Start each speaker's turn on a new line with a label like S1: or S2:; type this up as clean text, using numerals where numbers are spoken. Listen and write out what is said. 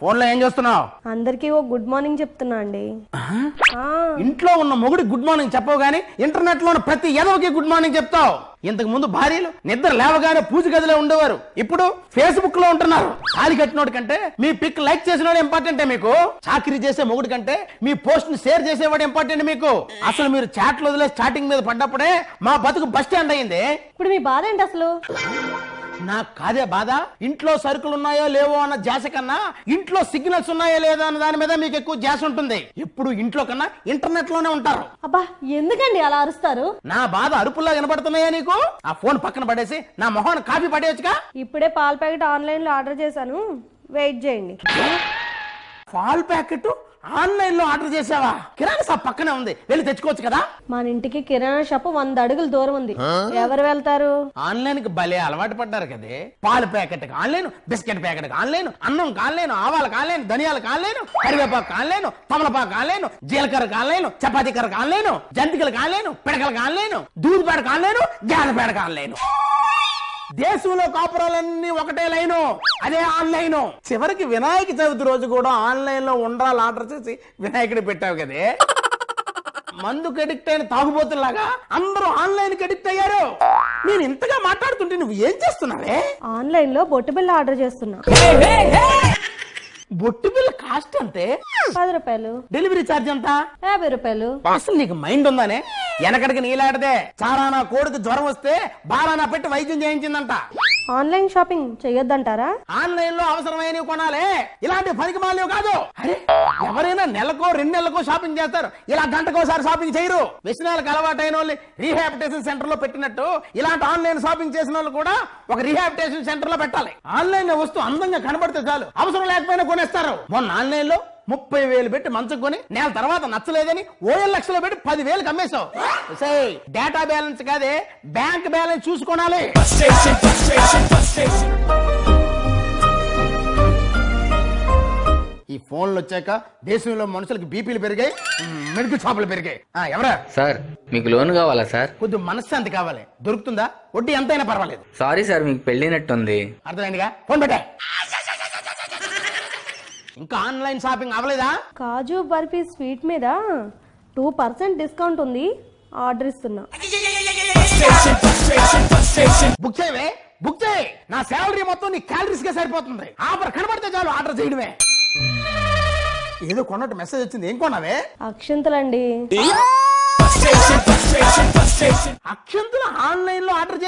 S1: Phone లో ఏం చేస్తున్నావు?
S2: అందరికి ఓ గుడ్ మార్నింగ్ చెప్తున్నా అండి.
S1: ఇంట్లో ఉన్న మొగుడి గుడ్ మార్నింగ్ చెప్పవు గానీ ఇంటర్నెట్ లో ఉన్న ప్రతి ఎదవకి గుడ్ మార్నింగ్ చెప్తావు. ఇంతకు ముందు భార్యలు నిద్ర లేవగానే పూజ గదిలో ఉండేవారు, ఇప్పుడు ఫేస్బుక్ లో ఉంటున్నారు. తాళి కట్టినోడి కంటే మీ పిక్ లైక్ చేసినోడు ఇంపార్టెంటే మీకు. చాకరీ చేసే మొగుడి కంటే మీ పోస్ట్ ని షేర్ చేసేవాడు ఇంపార్టెంట్ మీకు. అసలు మీరు చాట్లు వదిలే స్టార్టింగ్ మీద పడ్డప్పుడే మా బతుకు బస్ స్టాండ్ అయింది.
S2: ఇప్పుడు మీ బాధ ఏంటి అసలు?
S1: నాకు కాదే బాధ. ఇంట్లో సరుకులు ఉన్నాయో లేవో అన్న ధ్యాస కన్నా ఇంట్లో సిగ్నల్స్ ఉన్నాయో లేదో అన్న దాని మీద మీకు ఎక్కువ ధ్యాస ఉంటుంది. ఎప్పుడు ఇంట్లో కన్నా ఇంటర్నెట్ లోనే ఉంటారు.
S2: అబ్బా ఎందుకండి అలా అరుస్తారు?
S1: నా బాధ అరుపుల్లా వినపడుతున్నాయా నీకు? ఆ ఫోన్ పక్కన పడేసి నా మొహాన్ని కాఫీ పడేయచ్చుగా.
S2: ఇప్పుడే పాల ప్యాకెట్ ఆన్లైన్ లో ఆర్డర్ చేశాను, వెయిట్ చేయండి.
S1: పాల ప్యాకెట్ ఆన్లైన్ లో ఆర్డర్ చేసావా? కిరాణా షాప్ పక్కనే ఉంది, వెళ్ళి తెచ్చుకోవచ్చు కదా.
S2: మన ఇంటికి కిరాణా షాప్ 100 అడుగులు దూరం ఉంది. ఎవరు వెళ్తారు?
S1: ఆన్లైన్ కి భలే అలవాటు పడ్డారు కదే. పాల packet online, biscuit packet online, అన్నం ఆన్లైన్, ఆవాలకు ఆన్లైన్, ధనియాలకు ఆన్లైన్, కరివేపాకు ఆన్లైన్, తమలపాకు ఆన్లైన్, జీలకర్రకు ఆన్లైన్, చపాతీ కర్రకు ఆన్లైన్, జంతికలకు ఆన్లైన్, పిడకలకు ఆన్లైన్, దూద్ పేడకు ఆన్లైన్, గ్యాల పేడకు ఆన్లైన్. దేశంలో కాపురాలన్నీ ఒకటే లైను, అదే ఆన్లైన్. చివరికి వినాయక చవితి రోజు కూడా ఆన్లైన్ లో ఉండాలి ఆర్డర్ చేసి వినాయకుడు పెట్టావు కదే. మందుకు అడిక్ట్ అయిన తాగుబోతులాగా అందరూ ఆన్లైన్ కి అడిక్ట్ అయ్యారు. నేను ఇంతగా మాట్లాడుతుంటే నువ్వు ఏం చేస్తున్నావే?
S2: ఆన్లైన్ లో బొట్టు బిల్ల ఆర్డర్ చేస్తున్నా.
S1: బొట్టు బిల్ల కాస్ట్ అంతే?
S2: 10 రూపాయలు.
S1: డెలివరీ ఛార్జ్ ఎంత?
S2: 50 రూపాయలు.
S1: అసలు నీకు మైండ్ ఉందానే? వెనకడికి నీలాడదే చారానా కోడికి జ్వరం వస్తే బారానా పెట్టి వైద్యం చేయించిందంట.
S2: ఆన్లైన్ షాపింగ్ చెయ్యొద్దంటారా?
S1: ఆన్లైన్ లో అవసరమైనవి కొనాలి, ఇలాంటి పనికి మాలినవి కాదు. అరే ఎవరైనా నెలకో 2 నెలలకో షాపింగ్ చేస్తారు, ఇలా గంటకోసారి షాపింగ్ చేయరు. వ్యసనాలకు అలవాటైన వాళ్ళు రీహాబిటేషన్ సెంటర్ లో పెట్టినట్టు ఇలాంటి ఆన్లైన్ షాపింగ్ చేసిన వాళ్ళు కూడా ఒక రీహాబిటేషన్ సెంటర్ లో పెట్టాలి. ఆన్లైన్ లో వస్తువు అందంగా కనబడితే చాలు, అవసరం లేకపోయినా కొనేస్తారు. మొన్న ఆన్లైన్ లో 30,000 పెట్టి మంచం కొని నెల తర్వాత నచ్చలేదని 7,00,000 పెట్టి 10,000 అమ్మేశావు. డేటా బ్యాలెన్స్ కాదే, బ్యాంక్ బ్యాలెన్స్ చూసుకోనాలి. ఈ ఫోన్లు వచ్చాక దేశంలో మనుషులకి బీపీలు పెరిగాయి, మెడికల్ షాపులు పెరిగాయి. ఎవరా
S3: సార్, మీకు లోన్ కావాలా సార్?
S1: కొద్దిగా మనశ్శాంతి కావాలి, దొరుకుతుందా? వడ్డీ ఎంతైనా పర్వాలేదు.
S3: సారీ సార్, మీకు పెళ్ళినట్టుంది.
S1: అర్థమైందిగా, ఫోన్ పెట్టా. ఇంకా ఆన్లైన్ షాపింగ్ అవ్వలేదా?
S2: కాజు బర్ఫీ స్వీట్ మీద 2% డిస్కౌంట్ ఉంది, ఆర్డర్ ఇస్తున్నా.
S1: బుక్ చేయవే, బుక్ చేయి. నా శాలరీ మొత్తం నీ క్యాలరీస్ గా సరిపోతుంది. ఆఫర్ కనబడితే చాలు ఆర్డర్ చేయడమే. ఏదో కొన్నట్టు మెసేజ్ వచ్చింది, ఏం కొన్నావే?
S2: అక్షంతలండి.
S1: అక్షంతలు ఆన్లైన్ లో ఆర్డర్